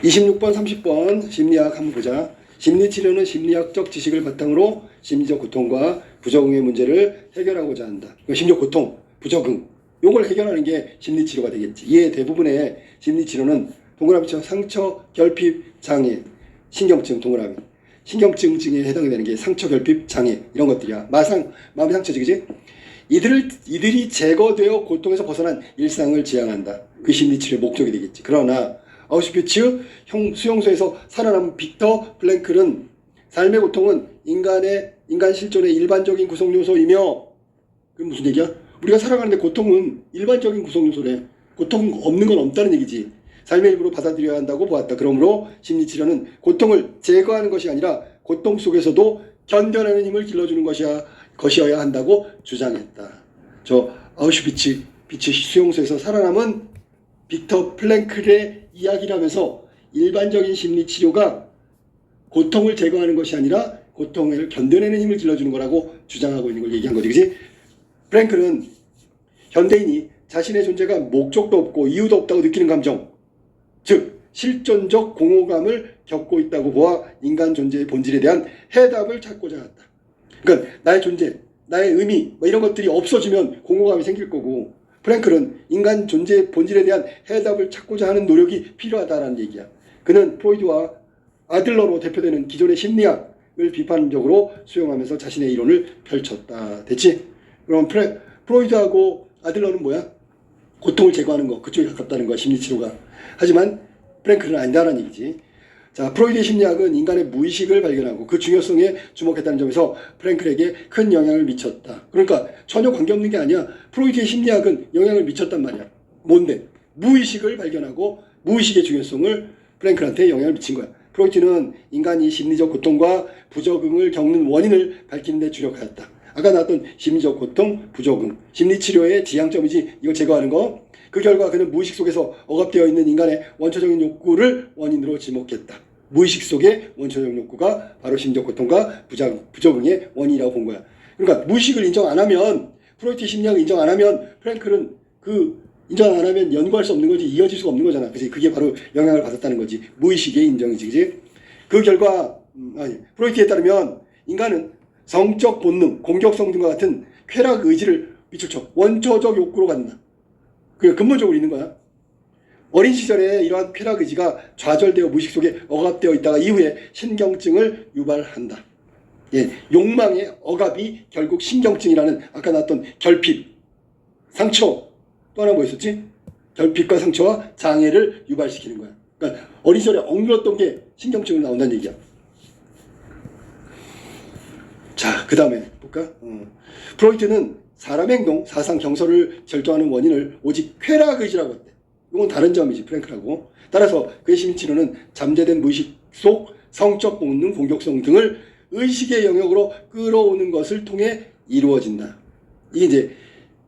26번, 30번 심리학 한번 보자. 심리치료는 심리학적 지식을 바탕으로 심리적 고통과 부적응의 문제를 해결하고자 한다. 심리적 고통, 부적응 요걸 해결하는 게 심리치료가 되겠지. 이에 대부분의 심리치료는 동그라미처럼 상처, 결핍, 장애, 신경증, 동그라미 신경증에 해당이 되는 게 상처, 결핍, 장애 이런 것들이야. 마음의 상처지, 그지? 이들이 제거되어 고통에서 벗어난 일상을 지향한다. 그 심리치료의 목적이 되겠지. 그러나 아우슈비츠 수용소에서 살아남은 빅터 플랭클은 삶의 고통은 인간 실존의 일반적인 구성 요소이며, 그게 무슨 얘기야? 우리가 살아가는데 고통은 일반적인 구성 요소래. 고통 없는 건 없다는 얘기지. 삶의 일부로 받아들여야 한다고 보았다. 그러므로 심리치료는 고통을 제거하는 것이 아니라 고통 속에서도 견뎌내는 힘을 길러주는 것이어야 한다고 주장했다. 저 아우슈비츠 수용소에서 살아남은 빅터 플랭클의 이야기라면서 일반적인 심리치료가 고통을 제거하는 것이 아니라 고통을 견뎌내는 힘을 길러주는 거라고 주장하고 있는 걸 얘기한 거지, 그지? 플랭클은 현대인이 자신의 존재가 목적도 없고 이유도 없다고 느끼는 감정, 즉 실존적 공허감을 겪고 있다고 보아 인간 존재의 본질에 대한 해답을 찾고자 한다. 그러니까 나의 존재, 나의 의미 이런 것들이 없어지면 공허감이 생길 거고, 프랭클은 인간 존재의 본질에 대한 해답을 찾고자 하는 노력이 필요하다는 얘기야. 그는 프로이드와 아들러로 대표되는 기존의 심리학을 비판적으로 수용하면서 자신의 이론을 펼쳤다. 됐지? 그럼 프로이드하고 아들러는 뭐야? 고통을 제거하는 거, 그쪽에 가깝다는 거야, 심리치료가. 하지만 프랭클은 아니다라는 얘기지. 자, 프로이드의 심리학은 인간의 무의식을 발견하고 그 중요성에 주목했다는 점에서 프랭클에게 큰 영향을 미쳤다. 그러니까 전혀 관계없는 게 아니야. 프로이드의 심리학은 영향을 미쳤단 말이야. 뭔데? 무의식을 발견하고 무의식의 중요성을 프랭클한테 영향을 미친 거야. 프로이드는 인간이 심리적 고통과 부적응을 겪는 원인을 밝히는 데 주력하였다. 아까 나왔던 심리적 고통, 부적응, 심리치료의 지향점이지, 이걸 제거하는 거. 그 결과 그는 무의식 속에서 억압되어 있는 인간의 원초적인 욕구를 원인으로 지목했다. 무의식 속의 원초적 욕구가 바로 심리적 고통과 부적응의 원인이라고 본 거야. 그러니까 무의식을 인정 안 하면, 프로이트 심리학을 인정 안 하면 프랭클은 인정 안 하면 연구할 수 없는 거지, 이어질 수가 없는 거잖아. 그치? 그게 바로 영향을 받았다는 거지. 무의식의 인정이지, 그치? 그 결과 프로이트에 따르면 인간은 성적 본능, 공격성 등과 같은 쾌락 의지를 밑줄 쳐 원초적 욕구로 갖는다. 그게 근본적으로 있는 거야. 어린 시절에 이러한 쾌락 의지가 좌절되어 무의식 속에 억압되어 있다가 이후에 신경증을 유발한다. 예, 욕망의 억압이 결국 신경증이라는, 아까 나왔던 결핍, 상처, 또 하나 뭐 있었지? 결핍과 상처와 장애를 유발시키는 거야. 그러니까 어린 시절에 억눌렀던 게 신경증으로 나온다는 얘기야. 자, 그 다음에 볼까? 프로이트는 사람의 행동, 사상, 경서를 결정하는 원인을 오직 쾌락 의지라고 했대. 이건 다른 점이지, 프랭클하고. 따라서 그의 심리치료는 잠재된 무의식 속 성적 본능, 공격성 등을 의식의 영역으로 끌어오는 것을 통해 이루어진다. 이게 이제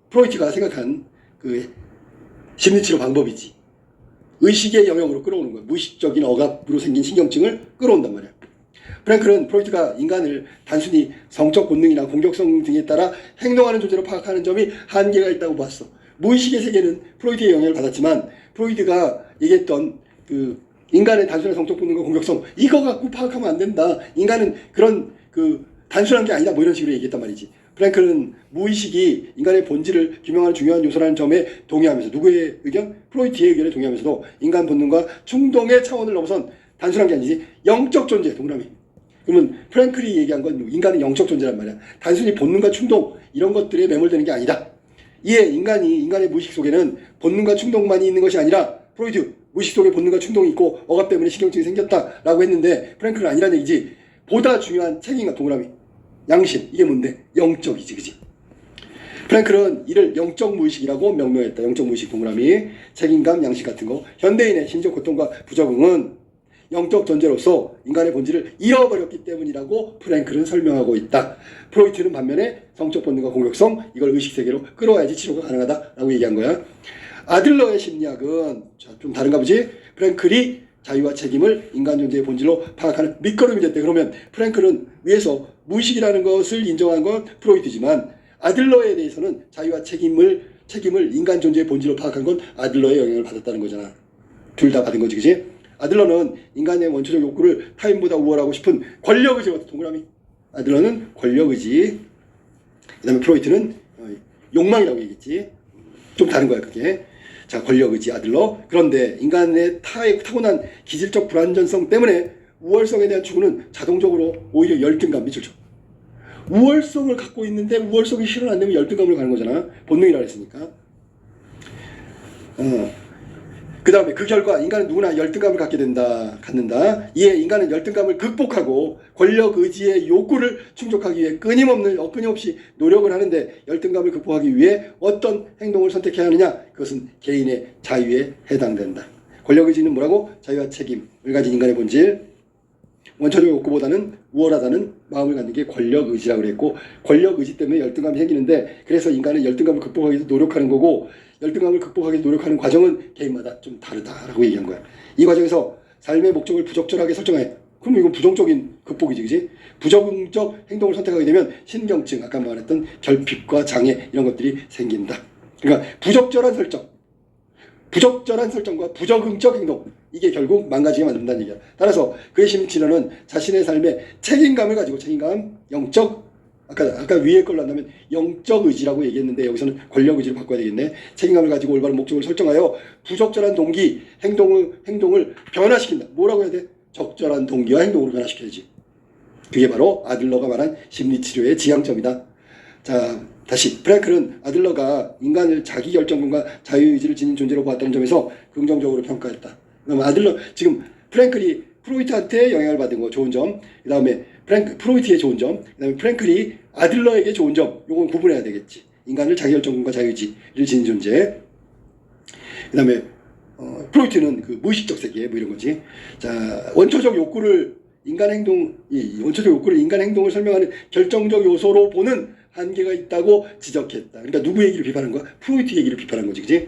프로이트가 생각한 그 심리치료 방법이지. 의식의 영역으로 끌어오는 거야. 무의식적인 억압으로 생긴 신경증을 끌어온단 말이야. 프랭클은 프로이트가 인간을 단순히 성적 본능이나 공격성 등에 따라 행동하는 존재로 파악하는 점이 한계가 있다고 봤어. 무의식의 세계는 프로이트의 영향을 받았지만, 프로이트가 얘기했던 그 인간의 단순한 성적 본능과 공격성, 이거 갖고 파악하면 안 된다. 인간은 그런 단순한 게 아니다, 뭐 이런 식으로 얘기했단 말이지. 프랭클은 무의식이 인간의 본질을 규명하는 중요한 요소라는 점에 동의하면서, 누구의 의견? 프로이트의 의견에 동의하면서도 인간 본능과 충동의 차원을 넘어선 단순한 게 아니지, 영적 존재, 동그라미. 그러면 프랭클이 얘기한 건 인간은 영적 존재란 말이야. 단순히 본능과 충동 이런 것들에 매몰되는 게 아니다. 이에 인간의 무의식 속에는 본능과 충동만이 있는 것이 아니라, 프로이트 무의식 속에 본능과 충동이 있고 억압 때문에 신경증이 생겼다라고 했는데, 프랭클은 아니란 얘기지. 보다 중요한 책임감, 동그라미, 양심, 이게 뭔데? 영적이지, 그지? 프랭클은 이를 영적 무의식이라고 명명했다. 영적 무의식, 동그라미, 책임감, 양식 같은 거. 현대인의 심적 고통과 부적응은 영적 존재로서 인간의 본질을 잃어버렸기 때문이라고 프랭클은 설명하고 있다. 프로이트는 반면에 성적 본능과 공격성, 이걸 의식세계로 끌어와야지 치료가 가능하다라고 얘기한 거야. 아들러의 심리학은 좀 다른가 보지? 프랭클이 자유와 책임을 인간 존재의 본질로 파악하는 밑거름이 됐대. 그러면 프랭클은 위에서 무의식이라는 것을 인정한 건 프로이트지만, 아들러에 대해서는 자유와 책임을 인간 존재의 본질로 파악한 건 아들러의 영향을 받았다는 거잖아. 둘 다 받은 거지, 그지? 아들러는 인간의 원초적 욕구를 타인보다 우월하고 싶은 권력의지와 같은 동그라미. 아들러는 권력의지. 그 다음에 프로이트는 욕망이라고 얘기했지. 좀 다른 거야 그게. 자, 권력의지 아들러. 그런데 인간의 타고난 기질적 불완전성 때문에 우월성에 대한 추구는 자동적으로 오히려 열등감 밑을 쳐. 우월성을 갖고 있는데 우월성이 실현 안 되면 열등감으로 가는 거잖아. 본능이라 했으니까. 그 다음에 그 결과 인간은 누구나 열등감을 갖는다. 이에 인간은 열등감을 극복하고 권력 의지의 욕구를 충족하기 위해 끊임없이 노력을 하는데, 열등감을 극복하기 위해 어떤 행동을 선택해야 하느냐? 그것은 개인의 자유에 해당된다. 권력 의지는 뭐라고? 자유와 책임을 가진 인간의 본질. 원초적 욕구보다는 우월하다는 마음을 갖는 게 권력 의지라고 그랬고, 권력 의지 때문에 열등감이 생기는데, 그래서 인간은 열등감을 극복하기 위해서 노력하는 거고, 열등감을 극복하기 위해서 노력하는 과정은 개인마다 좀 다르다라고 얘기한 거야. 이 과정에서 삶의 목적을 부적절하게 설정해. 그럼 이건 부정적인 극복이지, 그지? 부정적 행동을 선택하게 되면 신경증, 아까 말했던 결핍과 장애 이런 것들이 생긴다. 그러니까 부적절한 설정과 부적응적 행동, 이게 결국 망가지게 만든다는 얘기야. 따라서 그의 심리치료는 자신의 삶에 책임감을 가지고, 영적, 아까 위에 걸로 한다면 영적 의지라고 얘기했는데 여기서는 권력 의지를 바꿔야 되겠네. 책임감을 가지고 올바른 목적을 설정하여 부적절한 동기, 행동을 변화시킨다. 뭐라고 해야 돼? 적절한 동기와 행동으로 변화시켜야지. 그게 바로 아들러가 말한 심리치료의 지향점이다. 자, 다시 프랭클은 아들러가 인간을 자기결정권과 자유의지를 지닌 존재로 보았다는 점에서 긍정적으로 평가했다. 그럼 아들러, 지금 프랭클이 프로이트한테 영향을 받은 거 좋은 점, 그 다음에 프로이트의 좋은 점, 그 다음에 프랭클이 아들러에게 좋은 점, 요건 구분해야 되겠지. 인간을 자기결정권과 자유의지를 지닌 존재. 그 다음에 프로이트는 그 무의식적 세계 뭐 이런 거지. 자, 원초적 욕구를 인간 행동을 설명하는 결정적 요소로 보는 한계가 있다고 지적했다. 그러니까 누구 얘기를 비판한 거야? 프로이트 얘기를 비판한 거지, 그지?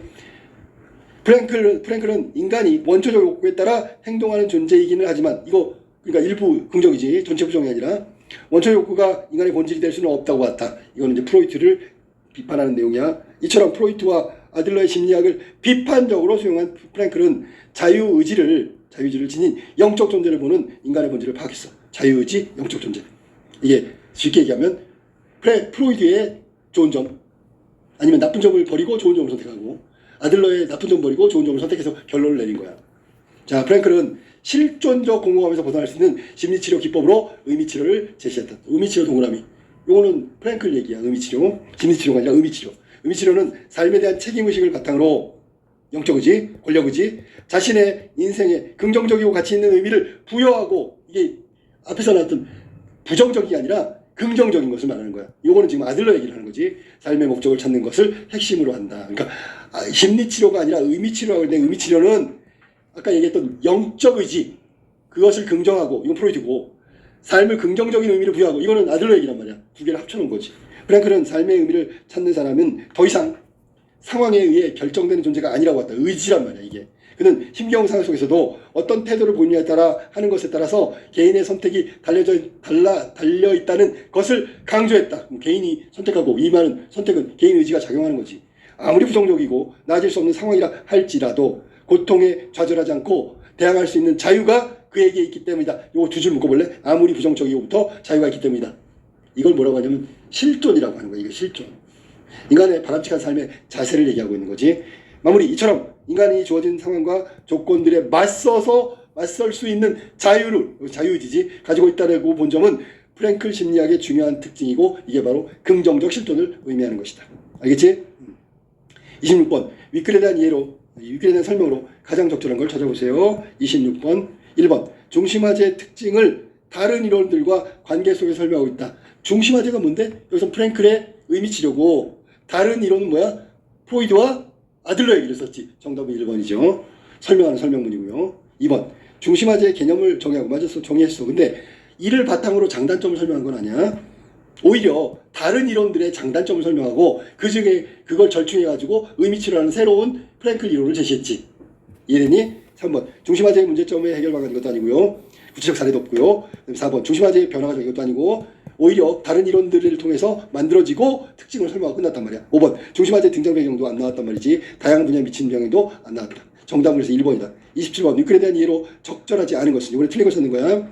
프랭클은 인간이 원초적 욕구에 따라 행동하는 존재이기는 하지만, 이거 그러니까 일부 긍정이지 전체 부정이 아니라, 원초적 욕구가 인간의 본질이 될 수는 없다고 봤다. 이거는 이제 프로이트를 비판하는 내용이야. 이처럼 프로이트와 아들러의 심리학을 비판적으로 수용한 프랭클은 자유의지를 지닌 영적 존재를 보는 인간의 본질을 파악했어. 자유의지, 영적 존재. 이게 쉽게 얘기하면 프로이트의 좋은 점, 아니면 나쁜 점을 버리고 좋은 점을 선택하고, 아들러의 나쁜 점 버리고 좋은 점을 선택해서 결론을 내린 거야. 자, 프랭클은 실존적 공허감에서 벗어날 수 있는 심리치료 기법으로 의미치료를 제시했다. 의미치료 동그라미. 요거는 프랭클 얘기야. 의미치료. 심리치료가 아니라 의미치료. 의미치료는 삶에 대한 책임의식을 바탕으로 영적의지, 권력의지, 자신의 인생에 긍정적이고 가치 있는 의미를 부여하고, 이게 앞에서 나왔던 부정적이 아니라 긍정적인 것을 말하는 거야. 요거는 지금 아들러 얘기를 하는 거지. 삶의 목적을 찾는 것을 핵심으로 한다. 그러니까 심리치료가 아니라 의미치료라고 했는데, 의미치료는 아까 얘기했던 영적 의지, 그것을 긍정하고, 이건 프로이트고, 삶을 긍정적인 의미를 부여하고, 이거는 아들러 얘기란 말이야. 두 개를 합쳐놓은 거지. 프랭클은 삶의 의미를 찾는 사람은 더 이상 상황에 의해 결정되는 존재가 아니라고 했다. 의지란 말이야, 이게. 그는 심경 상황 속에서도 어떤 태도를 보이냐에 따라 하는 것에 따라서 개인의 선택이 달려 있다는 것을 강조했다. 개인이 선택하고, 이 말은 선택은 개인 의지가 작용하는 거지. 아무리 부정적이고 나아질 수 없는 상황이라 할지라도 고통에 좌절하지 않고 대항할 수 있는 자유가 그에게 있기 때문이다. 요거 두 줄 묶어볼래? 아무리 부정적이고부터 자유가 있기 때문이다. 이걸 뭐라고 하냐면 실존이라고 하는 거야. 이게 실존. 인간의 바람직한 삶의 자세를 얘기하고 있는 거지. 마무리. 이처럼 인간이 주어진 상황과 조건들에 맞설 수 있는 자유의지지 가지고 있다고 본 점은 프랭클 심리학의 중요한 특징이고, 이게 바로 긍정적 실존을 의미하는 것이다. 알겠지? 26번. 위클에 대한 설명으로 가장 적절한 걸 찾아보세요. 26번. 1번. 중심화제의 특징을 다른 이론들과 관계 속에 설명하고 있다. 중심화제가 뭔데? 여기서 프랭클의 의미치료고, 다른 이론은 뭐야? 프로이드와 아들러 얘기를 썼지. 정답은 1번이죠. 설명하는 설명문이고요. 2번. 중심화제의 개념을 정의하고, 맞았어. 정의했어. 근데 이를 바탕으로 장단점을 설명한 건 아니야. 오히려 다른 이론들의 장단점을 설명하고, 그 중에 그걸 절충해가지고 의미치료라는 새로운 프랭클 이론을 제시했지. 이해되니? 3번. 중심화제의 문제점의 해결 방안, 이것도 아니고요. 구체적 사례도 없고요. 4번. 중심화제의 변화가 이것도 아니고, 오히려 다른 이론들을 통해서 만들어지고 특징을 설명하고 끝났단 말이야. 5번. 중심화제 등장 배경도 안 나왔단 말이지. 다양한 분야에 미친 영향도 안 나왔다. 정답은 그래서 1번이다. 27번 유클에 대한 이해로 적절하지 않은 것은 이번에 틀린 걸 찾는 거야.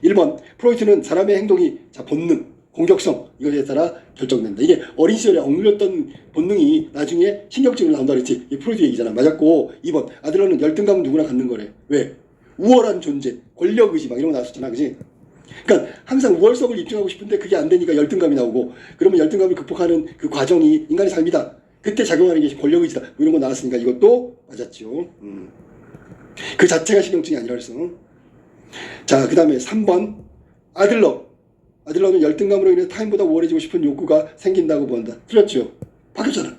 1번 프로이트는 사람의 행동이 자 본능, 공격성 이것에 따라 결정된다. 이게 어린 시절에 억눌렸던 본능이 나중에 신경증으로 나온다 그랬지. 이게 프로이트 얘기잖아. 맞았고 2번 아들러는 열등감은 누구나 갖는 거래. 왜? 우월한 존재, 권력의지 막 이런 거 나왔었잖아. 그지? 그러니까 항상 우월성을 입증하고 싶은데 그게 안 되니까 열등감이 나오고 그러면 열등감을 극복하는 그 과정이 인간의 삶이다. 그때 작용하는 게 권력의지다. 뭐 이런 거 나왔으니까 이것도 맞았죠. 그 자체가 신경증이 아니라 그랬어. 자, 그 다음에 3번 아들러는 열등감으로 인해 타인보다 우월해지고 싶은 욕구가 생긴다고 본다. 틀렸죠? 바뀌었잖아.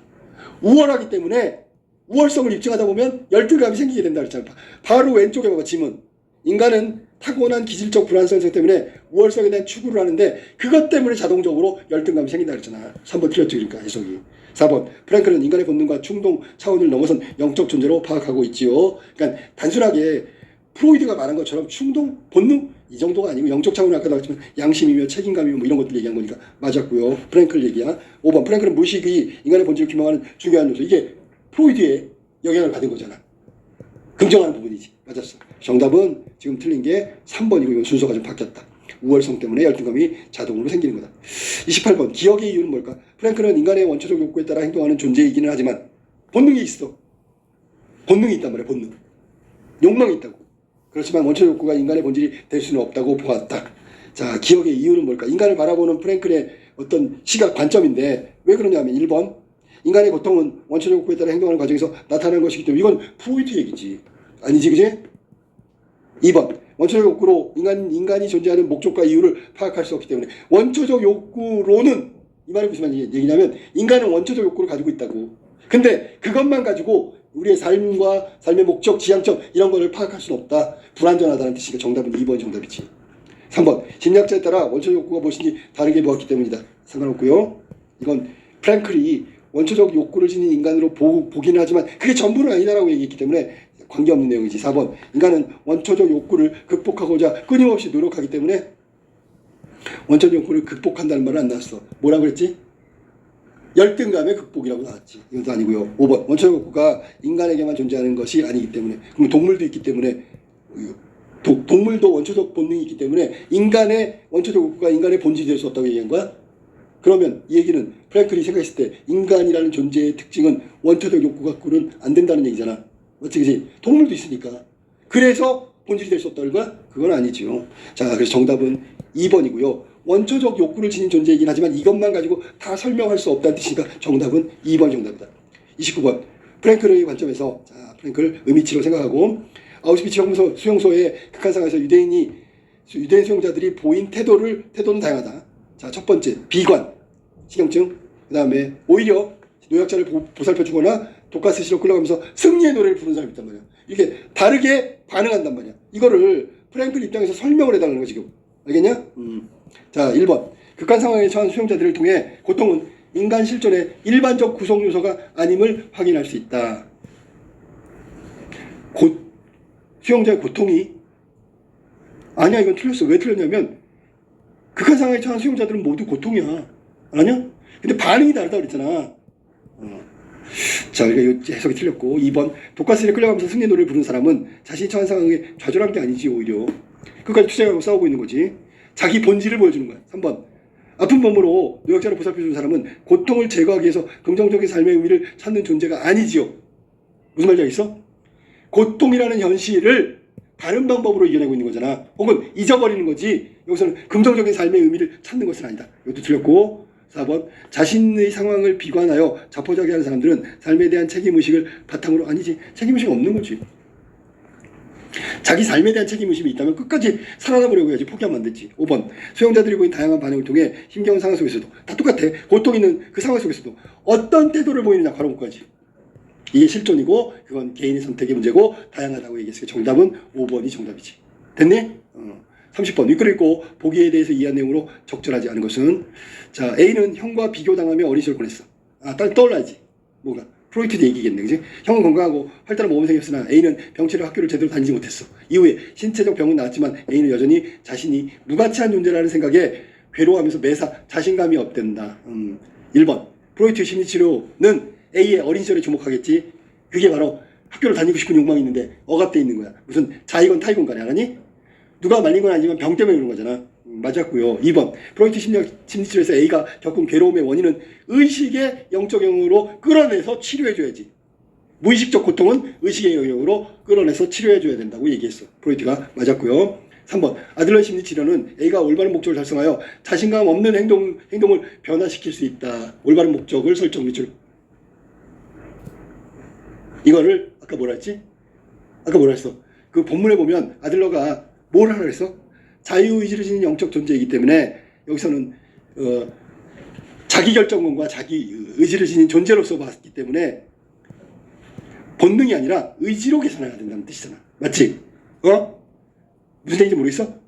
우월하기 때문에 우월성을 입증하다 보면 열등감이 생기게 된다 그랬잖아. 바로 왼쪽에 봐봐. 지문. 인간은 타고난 기질적 불안성성 때문에 우월성에 대한 추구를 하는데 그것 때문에 자동적으로 열등감이 생긴다 그랬잖아. 3번 틀렸죠. 그러니까 해석이. 4번 프랭클은 인간의 본능과 충동 차원을 넘어선 영적 존재로 파악하고 있지요. 그러니까 단순하게 프로이드가 말한 것처럼 충동, 본능 이 정도가 아니고 영적 차원은 아까 나왔지만 양심이며 책임감이며 뭐 이런 것들 얘기한 거니까 맞았고요. 프랭클 얘기야. 5번 프랭클은 무의식이 인간의 본질을 규명하는 중요한 요소. 이게 프로이드의 영향을 받은 거잖아. 긍정하는 부분이지. 맞았어. 정답은 지금 틀린 게 3번이고 이건 순서가 좀 바뀌었다. 우월성 때문에 열등감이 자동으로 생기는 거다. 28번 기억의 이유는 뭘까? 프랭클은 인간의 원초적 욕구에 따라 행동하는 존재이기는 하지만 본능이 있어. 본능이 있단 말이야. 본능. 욕망이 있다고. 그렇지만 원초 욕구가 인간의 본질이 될 수는 없다고 보았다. 자, 기억의 이유는 뭘까? 인간을 바라보는 프랭클의 어떤 시각 관점인데 왜 그러냐면 1번 인간의 고통은 원초적 욕구에 따라 행동하는 과정에서 나타나는 것이기 때문에 이건 프로이트 얘기지. 아니지 그지? 2번 원초적 욕구로 인간이 존재하는 목적과 이유를 파악할 수 없기 때문에 원초적 욕구로는 이 말이 무슨 얘기냐면 인간은 원초적 욕구를 가지고 있다고. 근데 그것만 가지고 우리의 삶과 삶의 목적, 지향점 이런 거를 파악할 수는 없다. 불완전하다는 뜻이니까 정답은 2번이 정답이지. 3번 심리학자에 따라 원초적 욕구가 무엇인지 다르게 보았기 때문이다. 상관없고요. 이건 프랭클이 원초적 욕구를 지닌 인간으로 보기는 하지만 그게 전부는 아니다라고 얘기했기 때문에 관계없는 내용이지. 4번 인간은 원초적 욕구를 극복하고자 끊임없이 노력하기 때문에 원초적 욕구를 극복한다는 말은 안 나왔어. 뭐라 그랬지? 열등감의 극복이라고 나왔지. 이것도 아니고요. 5번 원초적 욕구가 인간에게만 존재하는 것이 아니기 때문에 그럼 동물도 있기 때문에 동물도 원초적 본능이 있기 때문에 인간의 원초적 욕구가 인간의 본질이 될 수 없다고 얘기한 거야? 그러면 이 얘기는 프랭클이 생각했을 때 인간이라는 존재의 특징은 원초적 욕구 갖고는 안 된다는 얘기잖아. 맞지 그지? 동물도 있으니까. 그래서 본질이 될 수 없다는 거야? 그건 아니죠. 자, 그래서 정답은 2번이고요. 원초적 욕구를 지닌 존재이긴 하지만 이것만 가지고 다 설명할 수 없다는 뜻이니까 정답은 2번 정답이다. 29번 프랭클의 관점에서 자, 프랭클 의미치로 생각하고 아우슈비츠 수용소의 극한상황에서 유대인 수용자들이 보인 태도는 다양하다. 자, 첫 번째 비관, 신경증. 그 다음에 오히려 노약자를 보살펴 주거나 독가스시로 끌어가면서 승리의 노래를 부르는 사람이 있단 말이야. 이렇게 다르게 반응한단 말이야. 이거를 프랭클 입장에서 설명을 해달라는 거 지금. 알겠냐? 자, 1번 극한 상황에 처한 수용자들을 통해 고통은 인간 실존의 일반적 구성 요소가 아님을 확인할 수 있다. 수용자의 고통이 아니야, 이건 틀렸어. 왜 틀렸냐면 극한 상황에 처한 수용자들은 모두 고통이야. 아니야? 근데 반응이 다르다 그랬잖아. 자, 그러니까 해석이 틀렸고 2번 독가스에 끌려가면서 승리 노래를 부르는 사람은 자신이 처한 상황에 좌절한 게 아니지. 오히려 끝까지 투쟁하고 싸우고 있는 거지. 자기 본질을 보여주는 거야. 3번 아픈 몸으로 노약자를 보살펴주는 사람은 고통을 제거하기 위해서 긍정적인 삶의 의미를 찾는 존재가 아니지요. 무슨 말인지 알겠어? 고통이라는 현실을 다른 방법으로 이겨내고 있는 거잖아. 혹은 잊어버리는 거지. 여기서는 긍정적인 삶의 의미를 찾는 것은 아니다. 이것도 틀렸고 4번 자신의 상황을 비관하여 자포자기하는 사람들은 삶에 대한 책임의식을 바탕으로 아니지. 책임의식 없는 거지. 자기 삶에 대한 책임의식이 있다면 끝까지 살아남으려고 해야지. 포기하면 안 됐지. 5번 수용자들이 보인 다양한 반응을 통해 힘겨운 상황 속에서도 다 똑같아. 고통 있는 그 상황 속에서도 어떤 태도를 보이느냐 바로 그거지. 이게 실존이고 그건 개인의 선택의 문제고 다양하다고 얘기했으니까 정답은 5번이 정답이지. 됐니? 30번 윗글 읽고 보기에 대해서 이해한 내용으로 적절하지 않은 것은 자 A는 형과 비교당하며 어린 시절 보냈어. 아, 떠올라야지. 뭔가 프로이트도 얘기겠네. 그지? 형은 건강하고 활달한 모범 생겼으나 A는 병치료 학교를 제대로 다니지 못했어. 이후에 신체적 병은 나았지만 A는 여전히 자신이 무가치한 존재라는 생각에 괴로워하면서 매사 자신감이 없댄다. 1번 프로이트 심리치료는 A의 어린 시절에 주목하겠지. 그게 바로 학교를 다니고 싶은 욕망이 있는데 억압돼 있는 거야. 무슨 자이건 타이건 간에 알았니? 누가 말린 건 아니지만 병 때문에 그런 거잖아. 맞았고요. 2번 프로이트 심리치료에서 A가 겪은 괴로움의 원인은 의식의 영적 영역으로 끌어내서 치료해줘야지. 무의식적 고통은 의식의 영역으로 끌어내서 치료해줘야 된다고 얘기했어. 프로이트가. 맞았고요. 3번 아들러의 심리치료는 A가 올바른 목적을 달성하여 자신감 없는 행동을 변화시킬 수 있다. 올바른 목적을 설정 밑줄. 이거를 아까 뭐라 했지? 아까 뭐라 했어? 그 본문에 보면 아들러가 뭘 하라 했어? 자유의지를 지닌 영적 존재이기 때문에 여기서는 자기결정권과 자기 의지를 지닌 존재로서 봤기 때문에 본능이 아니라 의지로 계산해야 된다는 뜻이잖아. 맞지? 무슨 얘기인지 모르겠어?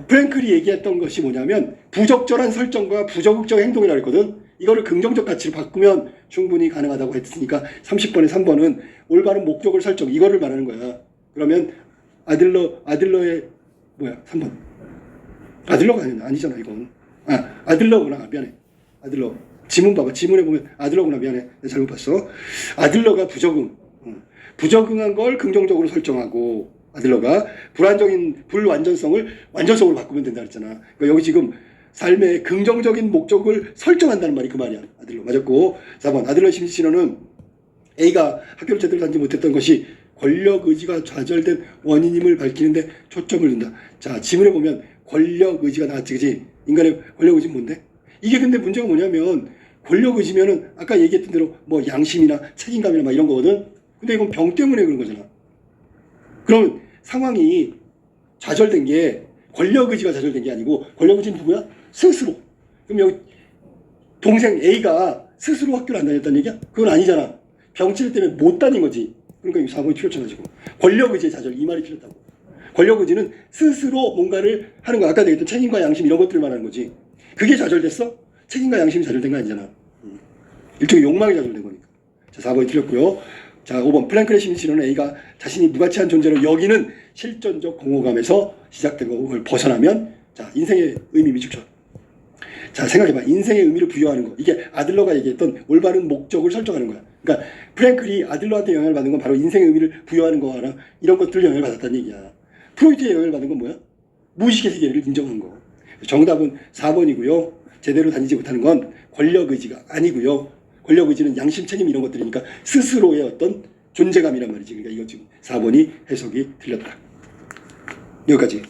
프랭클이 얘기했던 것이 뭐냐면 부적절한 설정과 부적극적 행동이라고 했거든. 이거를 긍정적 가치로 바꾸면 충분히 가능하다고 했으니까 30번에 3번은 올바른 목적을 설정, 이거를 말하는 거야. 그러면 아들러의 뭐야? 3번. 아들러가 아니잖아 이건. 아들러구나. 미안해. 아들러. 지문 봐봐. 지문에 보면 아들러구나. 미안해. 내가 잘못 봤어. 아들러가 부적응. 부적응한 걸 긍정적으로 설정하고 아들러가 불완전성을 완전성으로 바꾸면 된다 그랬잖아. 그러니까 여기 지금 삶의 긍정적인 목적을 설정한다는 말이 그 말이야. 아들러. 맞았고. 4번 아들러 심리치료는 A가 학교를 제대로 다니지 못했던 것이 권력 의지가 좌절된 원인임을 밝히는데 초점을 둔다. 자, 지문에 보면 권력 의지가 나왔지, 그지? 인간의 권력 의지는 뭔데? 이게 근데 문제가 뭐냐면 권력 의지면은 아까 얘기했던 대로 뭐 양심이나 책임감이나 막 이런 거거든. 근데 이건 병 때문에 그런 거잖아. 그럼 상황이 좌절된 게 권력 의지가 좌절된 게 아니고 권력 의지는 누구야? 스스로. 그럼 여기 동생 A가 스스로 학교를 안 다녔다는 얘기야? 그건 아니잖아. 병치레 때문에 못 다닌 거지. 그러니까 이 4번이 필요했잖아 지금. 권력 의지의 좌절, 이 말이 필요했다고. 권력 의지는 스스로 뭔가를 하는 거. 아까 얘기했던 책임과 양심 이런 것들을 말하는 거지. 그게 좌절됐어? 책임과 양심이 좌절된 거 아니잖아. 일종의 욕망이 좌절된 거니까. 자, 4번이 틀렸고요. 자, 5번 플랭클의 심리치료는 A가 자신이 무가치한 존재로 여기는 실존적 공허감에서 시작된 거고 그걸 벗어나면 자, 인생의 의미 미축쳐. 자, 생각해봐. 인생의 의미를 부여하는 거. 이게 아들러가 얘기했던 올바른 목적을 설정하는 거야. 그러니까 프랭클이 아들러한테 영향을 받은 건 바로 인생의 의미를 부여하는 거나 이런 것들을 영향을 받았다는 얘기야. 프로이트의 영향을 받은 건 뭐야? 무의식의 세계를 인정한 거. 정답은 4번이고요. 제대로 다니지 못하는 건 권력 의지가 아니고요. 권력 의지는 양심, 책임 이런 것들이니까 스스로의 어떤 존재감이란 말이지. 그러니까 이거 지금 4번이 해석이 틀렸다. 여기까지.